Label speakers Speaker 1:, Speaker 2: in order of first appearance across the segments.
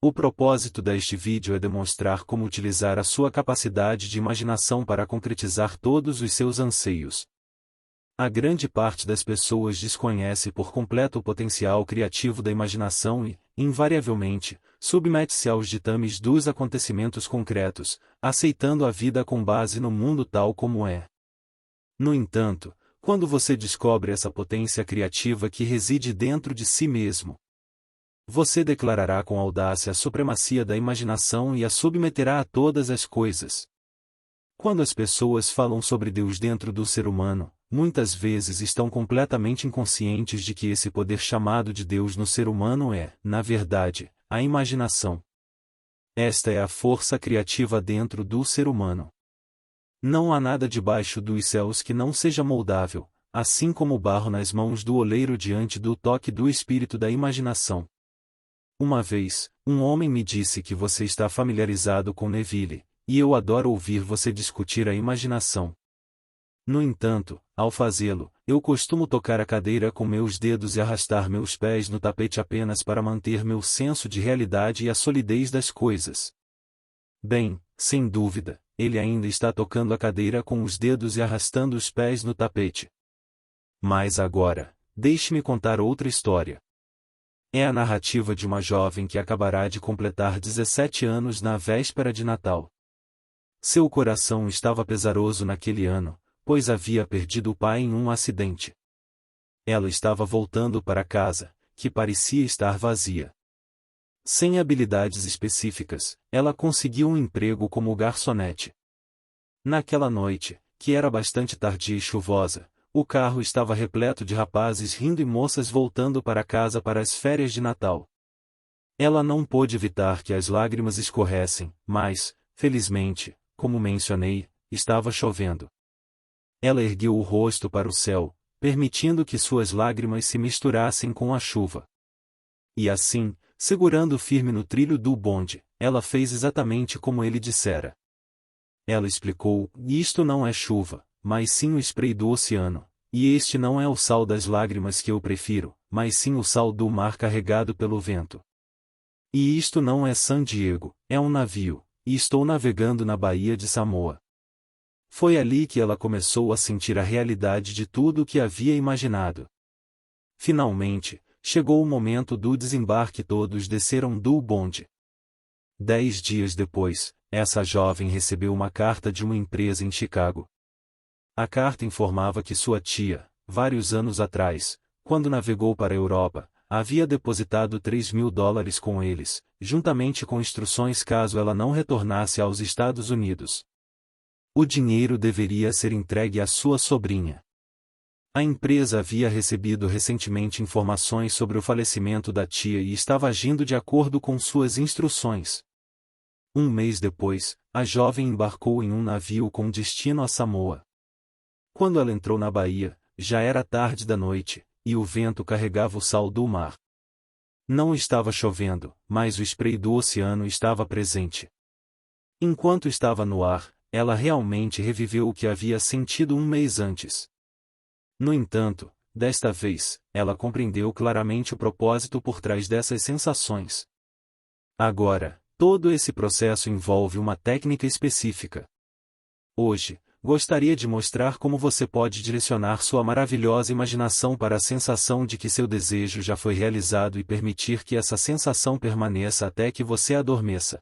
Speaker 1: O propósito deste vídeo é demonstrar como utilizar a sua capacidade de imaginação para concretizar todos os seus anseios. A grande parte das pessoas desconhece por completo o potencial criativo da imaginação e, invariavelmente, submete-se aos ditames dos acontecimentos concretos, aceitando a vida com base no mundo tal como é. No entanto, quando você descobre essa potência criativa que reside dentro de si mesmo, você declarará com audácia a supremacia da imaginação e a submeterá a todas as coisas. Quando as pessoas falam sobre Deus dentro do ser humano, muitas vezes estão completamente inconscientes de que esse poder chamado de Deus no ser humano é, na verdade, a imaginação. Esta é a força criativa dentro do ser humano. Não há nada debaixo dos céus que não seja moldável, assim como o barro nas mãos do oleiro diante do toque do espírito da imaginação. Uma vez, um homem me disse que você está familiarizado com Neville, e eu adoro ouvir você discutir a imaginação. No entanto, ao fazê-lo, eu costumo tocar a cadeira com meus dedos e arrastar meus pés no tapete apenas para manter meu senso de realidade e a solidez das coisas. Bem, sem dúvida, ele ainda está tocando a cadeira com os dedos e arrastando os pés no tapete. Mas agora, deixe-me contar outra história. É a narrativa de uma jovem que acabará de completar 17 anos na véspera de Natal. Seu coração estava pesaroso naquele ano, pois havia perdido o pai em um acidente. Ela estava voltando para casa, que parecia estar vazia. Sem habilidades específicas, ela conseguiu um emprego como garçonete. Naquela noite, que era bastante tardia e chuvosa, o carro estava repleto de rapazes rindo e moças voltando para casa para as férias de Natal. Ela não pôde evitar que as lágrimas escorressem, mas, felizmente, como mencionei, estava chovendo. Ela ergueu o rosto para o céu, permitindo que suas lágrimas se misturassem com a chuva. E assim, segurando firme no trilho do bonde, ela fez exatamente como ele dissera. Ela explicou: isto não é chuva, mas sim o spray do oceano, e este não é o sal das lágrimas que eu prefiro, mas sim o sal do mar carregado pelo vento. E isto não é San Diego, é um navio, e estou navegando na Baía de Samoa. Foi ali que ela começou a sentir a realidade de tudo o que havia imaginado. Finalmente, chegou o momento do desembarque e todos desceram do bonde. 10 dias depois, essa jovem recebeu uma carta de uma empresa em Chicago. A carta informava que sua tia, vários anos atrás, quando navegou para a Europa, havia depositado $3.000 com eles, juntamente com instruções caso ela não retornasse aos Estados Unidos. O dinheiro deveria ser entregue à sua sobrinha. A empresa havia recebido recentemente informações sobre o falecimento da tia e estava agindo de acordo com suas instruções. Um mês depois, a jovem embarcou em um navio com destino a Samoa. Quando ela entrou na baía, já era tarde da noite, e o vento carregava o sal do mar. Não estava chovendo, mas o spray do oceano estava presente. Enquanto estava no ar, ela realmente reviveu o que havia sentido um mês antes. No entanto, desta vez, ela compreendeu claramente o propósito por trás dessas sensações. Agora, todo esse processo envolve uma técnica específica. Hoje, gostaria de mostrar como você pode direcionar sua maravilhosa imaginação para a sensação de que seu desejo já foi realizado e permitir que essa sensação permaneça até que você adormeça.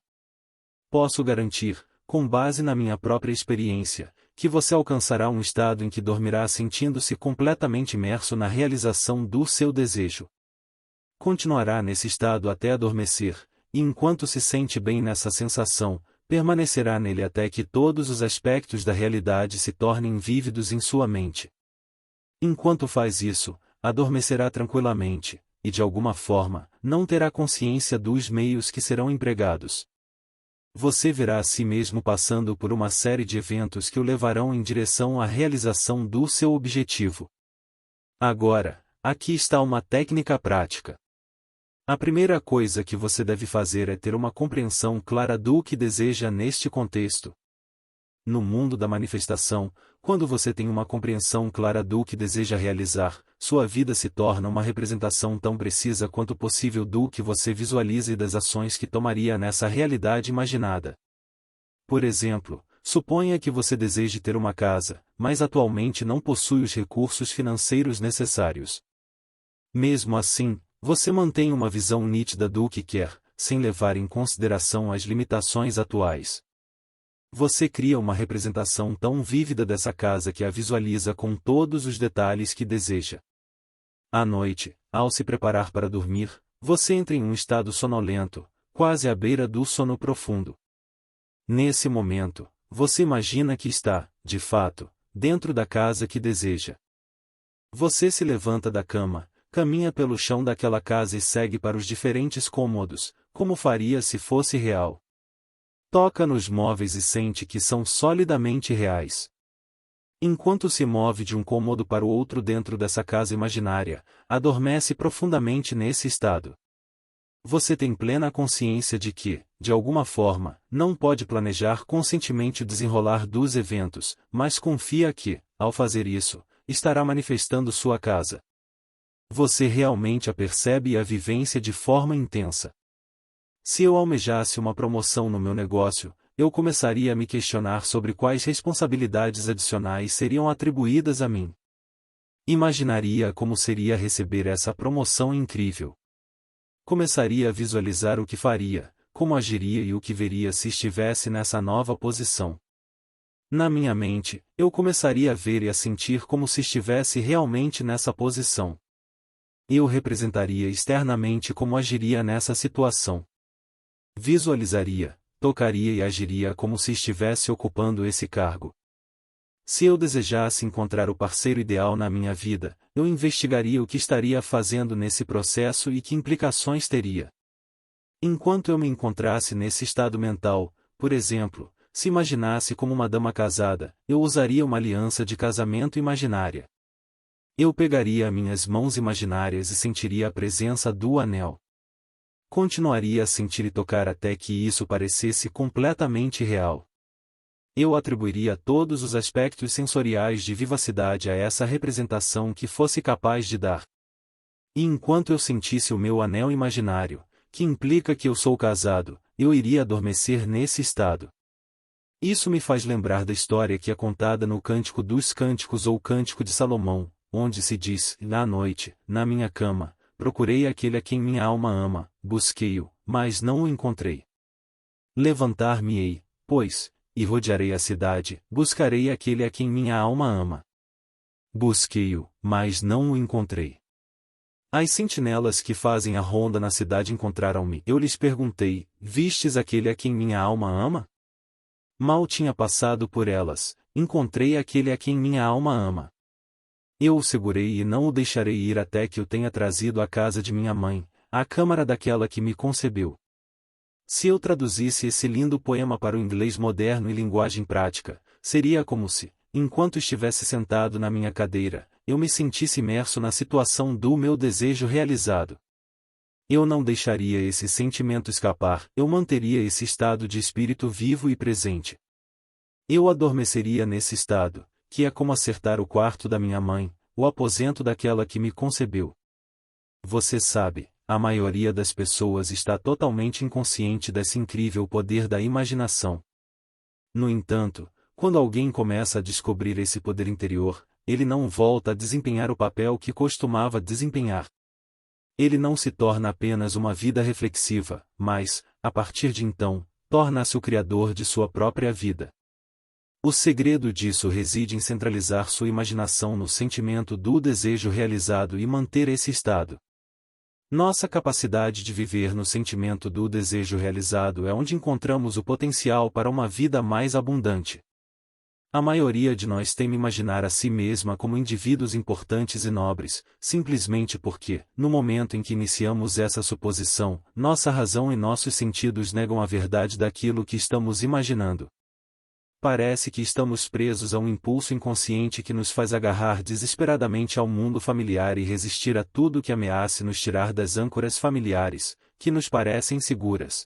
Speaker 1: Posso garantir, com base na minha própria experiência, que você alcançará um estado em que dormirá sentindo-se completamente imerso na realização do seu desejo. Continuará nesse estado até adormecer, e enquanto se sente bem nessa sensação, permanecerá nele até que todos os aspectos da realidade se tornem vívidos em sua mente. Enquanto faz isso, adormecerá tranquilamente, e de alguma forma, não terá consciência dos meios que serão empregados. Você verá a si mesmo passando por uma série de eventos que o levarão em direção à realização do seu objetivo. Agora, aqui está uma técnica prática. A primeira coisa que você deve fazer é ter uma compreensão clara do que deseja neste contexto. No mundo da manifestação, quando você tem uma compreensão clara do que deseja realizar, sua vida se torna uma representação tão precisa quanto possível do que você visualiza e das ações que tomaria nessa realidade imaginada. Por exemplo, suponha que você deseje ter uma casa, mas atualmente não possui os recursos financeiros necessários. Mesmo assim, você mantém uma visão nítida do que quer, sem levar em consideração as limitações atuais. Você cria uma representação tão vívida dessa casa que a visualiza com todos os detalhes que deseja. À noite, ao se preparar para dormir, você entra em um estado sonolento, quase à beira do sono profundo. Nesse momento, você imagina que está, de fato, dentro da casa que deseja. Você se levanta da cama, caminha pelo chão daquela casa e segue para os diferentes cômodos, como faria se fosse real. Toca nos móveis e sente que são solidamente reais. Enquanto se move de um cômodo para o outro dentro dessa casa imaginária, adormece profundamente nesse estado. Você tem plena consciência de que, de alguma forma, não pode planejar conscientemente o desenrolar dos eventos, mas confia que, ao fazer isso, estará manifestando sua casa. Você realmente a percebe e a vivencia de forma intensa. Se eu almejasse uma promoção no meu negócio, eu começaria a me questionar sobre quais responsabilidades adicionais seriam atribuídas a mim. Imaginaria como seria receber essa promoção incrível. Começaria a visualizar o que faria, como agiria e o que veria se estivesse nessa nova posição. Na minha mente, eu começaria a ver e a sentir como se estivesse realmente nessa posição. Eu representaria externamente como agiria nessa situação. Visualizaria, tocaria e agiria como se estivesse ocupando esse cargo. Se eu desejasse encontrar o parceiro ideal na minha vida, eu investigaria o que estaria fazendo nesse processo e que implicações teria. Enquanto eu me encontrasse nesse estado mental, por exemplo, se imaginasse como uma dama casada, eu usaria uma aliança de casamento imaginária. Eu pegaria minhas mãos imaginárias e sentiria a presença do anel. Continuaria a sentir e tocar até que isso parecesse completamente real. Eu atribuiria todos os aspectos sensoriais de vivacidade a essa representação que fosse capaz de dar. E enquanto eu sentisse o meu anel imaginário, que implica que eu sou casado, eu iria adormecer nesse estado. Isso me faz lembrar da história que é contada no Cântico dos Cânticos ou Cântico de Salomão, onde se diz: "Na noite, na minha cama, procurei aquele a quem minha alma ama, busquei-o, mas não o encontrei. Levantar-me-ei, pois, e rodearei a cidade, buscarei aquele a quem minha alma ama. Busquei-o, mas não o encontrei." As sentinelas que fazem a ronda na cidade encontraram-me. Eu lhes perguntei: "Vistes aquele a quem minha alma ama?" Mal tinha passado por elas, encontrei aquele a quem minha alma ama. Eu o segurei e não o deixarei ir até que o tenha trazido à casa de minha mãe, à câmara daquela que me concebeu. Se eu traduzisse esse lindo poema para o inglês moderno e linguagem prática, seria como se, enquanto estivesse sentado na minha cadeira, eu me sentisse imerso na situação do meu desejo realizado. Eu não deixaria esse sentimento escapar, eu manteria esse estado de espírito vivo e presente. Eu adormeceria nesse estado, que é como acertar o quarto da minha mãe, o aposento daquela que me concebeu. Você sabe, a maioria das pessoas está totalmente inconsciente desse incrível poder da imaginação. No entanto, quando alguém começa a descobrir esse poder interior, ele não volta a desempenhar o papel que costumava desempenhar. Ele não se torna apenas uma vida reflexiva, mas, a partir de então, torna-se o criador de sua própria vida. O segredo disso reside em centralizar sua imaginação no sentimento do desejo realizado e manter esse estado. Nossa capacidade de viver no sentimento do desejo realizado é onde encontramos o potencial para uma vida mais abundante. A maioria de nós teme imaginar a si mesma como indivíduos importantes e nobres, simplesmente porque, no momento em que iniciamos essa suposição, nossa razão e nossos sentidos negam a verdade daquilo que estamos imaginando. Parece que estamos presos a um impulso inconsciente que nos faz agarrar desesperadamente ao mundo familiar e resistir a tudo que ameace nos tirar das âncoras familiares, que nos parecem seguras.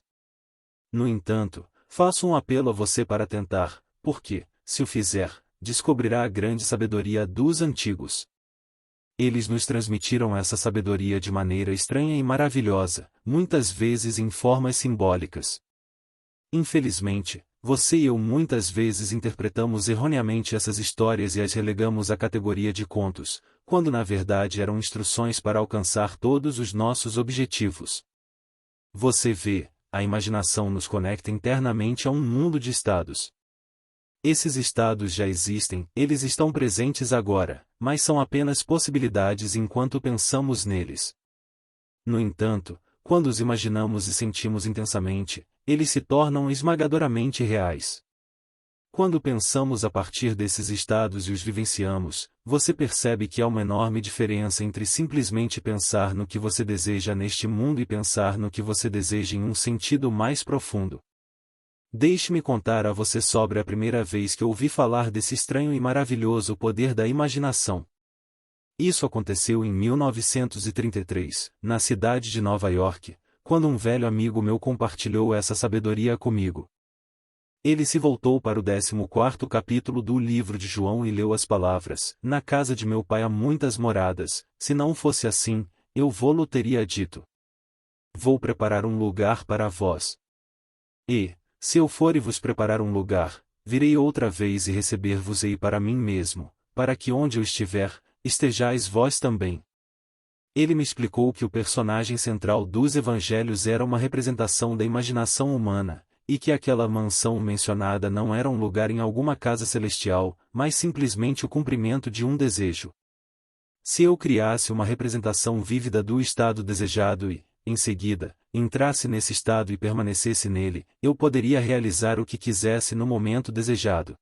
Speaker 1: No entanto, faço um apelo a você para tentar, porque, se o fizer, descobrirá a grande sabedoria dos antigos. Eles nos transmitiram essa sabedoria de maneira estranha e maravilhosa, muitas vezes em formas simbólicas. Infelizmente, você e eu muitas vezes interpretamos erroneamente essas histórias e as relegamos à categoria de contos, quando na verdade eram instruções para alcançar todos os nossos objetivos. Você vê, a imaginação nos conecta internamente a um mundo de estados. Esses estados já existem, eles estão presentes agora, mas são apenas possibilidades enquanto pensamos neles. No entanto, quando os imaginamos e sentimos intensamente, eles se tornam esmagadoramente reais. Quando pensamos a partir desses estados e os vivenciamos, você percebe que há uma enorme diferença entre simplesmente pensar no que você deseja neste mundo e pensar no que você deseja em um sentido mais profundo. Deixe-me contar a você sobre a primeira vez que ouvi falar desse estranho e maravilhoso poder da imaginação. Isso aconteceu em 1933, na cidade de Nova York, quando um velho amigo meu compartilhou essa sabedoria comigo. Ele se voltou para o 14º capítulo do livro de João e leu as palavras: "Na casa de meu pai há muitas moradas, se não fosse assim, eu vou-lo teria dito. Vou preparar um lugar para vós. E, se eu for e vos preparar um lugar, virei outra vez e receber-vos-ei para mim mesmo, para que onde eu estiver, estejais vós também." Ele me explicou que o personagem central dos evangelhos era uma representação da imaginação humana, e que aquela mansão mencionada não era um lugar em alguma casa celestial, mas simplesmente o cumprimento de um desejo. Se eu criasse uma representação vívida do estado desejado e, em seguida, entrasse nesse estado e permanecesse nele, eu poderia realizar o que quisesse no momento desejado.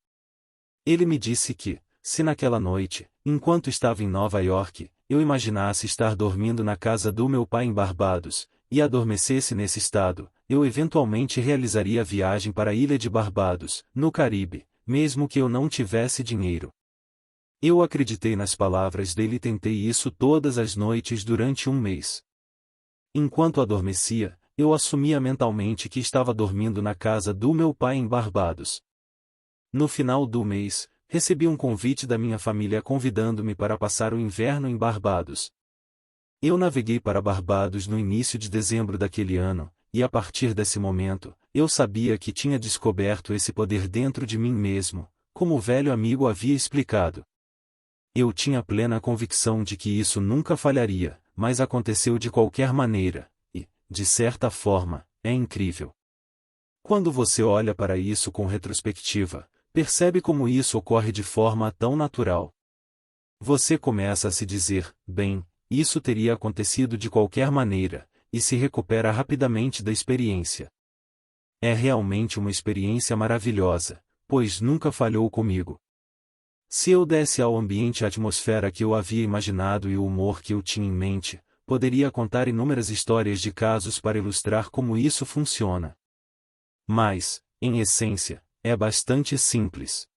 Speaker 1: Ele me disse que, se naquela noite, enquanto estava em Nova York, eu imaginasse estar dormindo na casa do meu pai em Barbados, e adormecesse nesse estado, eu eventualmente realizaria a viagem para a ilha de Barbados, no Caribe, mesmo que eu não tivesse dinheiro. Eu acreditei nas palavras dele e tentei isso todas as noites durante um mês. Enquanto adormecia, eu assumia mentalmente que estava dormindo na casa do meu pai em Barbados. No final do mês, recebi um convite da minha família convidando-me para passar o inverno em Barbados. Eu naveguei para Barbados no início de dezembro daquele ano, e a partir desse momento, eu sabia que tinha descoberto esse poder dentro de mim mesmo, como o velho amigo havia explicado. Eu tinha plena convicção de que isso nunca falharia, mas aconteceu de qualquer maneira, e, de certa forma, é incrível. Quando você olha para isso com retrospectiva, percebe como isso ocorre de forma tão natural. Você começa a se dizer, bem, isso teria acontecido de qualquer maneira, e se recupera rapidamente da experiência. É realmente uma experiência maravilhosa, pois nunca falhou comigo. Se eu desse ao ambiente a atmosfera que eu havia imaginado e o humor que eu tinha em mente, poderia contar inúmeras histórias de casos para ilustrar como isso funciona. Mas, em essência, é bastante simples.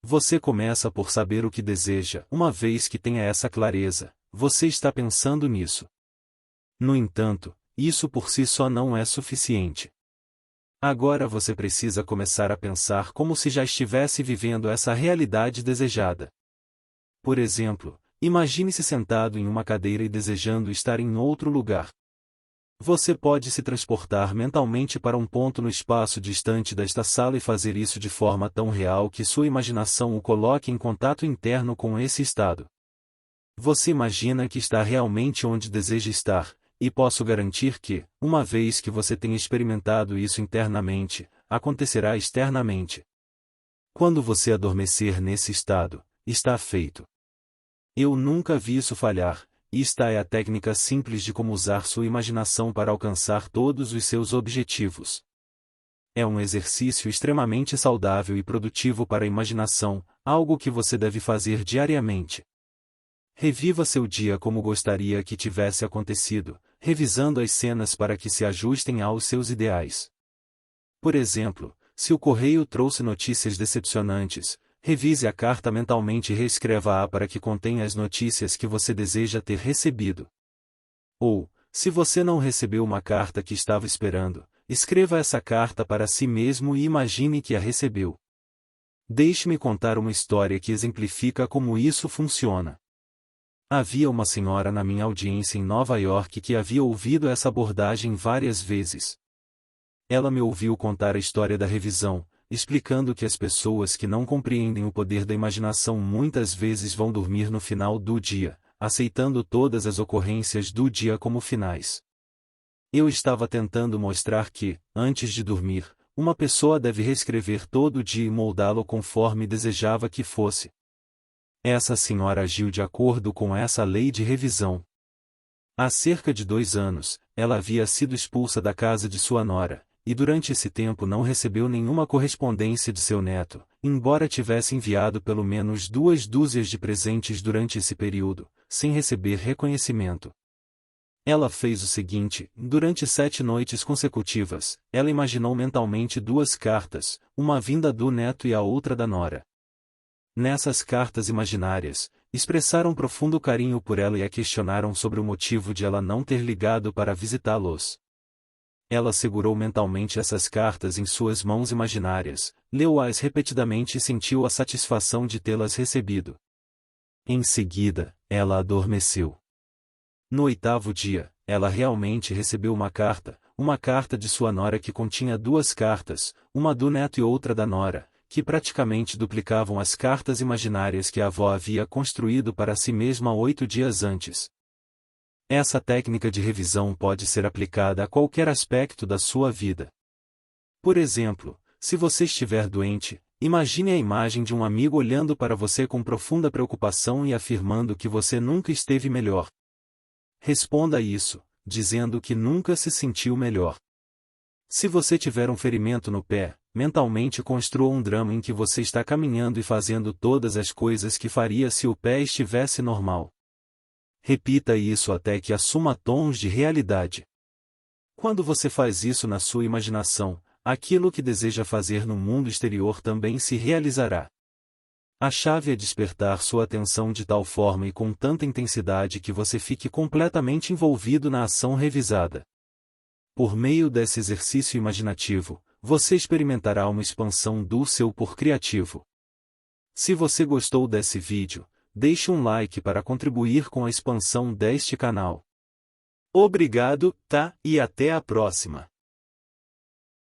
Speaker 1: Você começa por saber o que deseja. Uma vez que tenha essa clareza, você está pensando nisso. No entanto, isso por si só não é suficiente. Agora você precisa começar a pensar como se já estivesse vivendo essa realidade desejada. Por exemplo, imagine-se sentado em uma cadeira e desejando estar em outro lugar. Você pode se transportar mentalmente para um ponto no espaço distante desta sala e fazer isso de forma tão real que sua imaginação o coloque em contato interno com esse estado. Você imagina que está realmente onde deseja estar, e posso garantir que, uma vez que você tenha experimentado isso internamente, acontecerá externamente. Quando você adormecer nesse estado, está feito. Eu nunca vi isso falhar, e esta é a técnica simples de como usar sua imaginação para alcançar todos os seus objetivos. É um exercício extremamente saudável e produtivo para a imaginação, algo que você deve fazer diariamente. Reviva seu dia como gostaria que tivesse acontecido, revisando as cenas para que se ajustem aos seus ideais. Por exemplo, se o correio trouxe notícias decepcionantes, revise a carta mentalmente e reescreva-a para que contenha as notícias que você deseja ter recebido. Ou, se você não recebeu uma carta que estava esperando, escreva essa carta para si mesmo e imagine que a recebeu. Deixe-me contar uma história que exemplifica como isso funciona. Havia uma senhora na minha audiência em Nova York que havia ouvido essa abordagem várias vezes. Ela me ouviu contar a história da revisão, explicando que as pessoas que não compreendem o poder da imaginação muitas vezes vão dormir no final do dia, aceitando todas as ocorrências do dia como finais. Eu estava tentando mostrar que, antes de dormir, uma pessoa deve reescrever todo o dia e moldá-lo conforme desejava que fosse. Essa senhora agiu de acordo com essa lei de revisão. Há cerca de 2 anos, ela havia sido expulsa da casa de sua nora, e durante esse tempo não recebeu nenhuma correspondência de seu neto, embora tivesse enviado pelo menos 2 dúzias de presentes durante esse período, sem receber reconhecimento. Ela fez o seguinte: durante 7 noites consecutivas, ela imaginou mentalmente 2 cartas, uma vinda do neto e a outra da nora. Nessas cartas imaginárias, expressaram profundo carinho por ela e a questionaram sobre o motivo de ela não ter ligado para visitá-los. Ela segurou mentalmente essas cartas em suas mãos imaginárias, leu-as repetidamente e sentiu a satisfação de tê-las recebido. Em seguida, ela adormeceu. No 8º dia, ela realmente recebeu uma carta de sua nora que continha 2 cartas, uma do neto e outra da nora, que praticamente duplicavam as cartas imaginárias que a avó havia construído para si mesma 8 dias antes. Essa técnica de revisão pode ser aplicada a qualquer aspecto da sua vida. Por exemplo, se você estiver doente, imagine a imagem de um amigo olhando para você com profunda preocupação e afirmando que você nunca esteve melhor. Responda a isso, dizendo que nunca se sentiu melhor. Se você tiver um ferimento no pé, mentalmente construa um drama em que você está caminhando e fazendo todas as coisas que faria se o pé estivesse normal. Repita isso até que assuma tons de realidade. Quando você faz isso na sua imaginação, aquilo que deseja fazer no mundo exterior também se realizará. A chave é despertar sua atenção de tal forma e com tanta intensidade que você fique completamente envolvido na ação revisada. Por meio desse exercício imaginativo, você experimentará uma expansão do seu por criativo. Se você gostou desse vídeo, deixe um like para contribuir com a expansão deste canal. Obrigado, e até a próxima.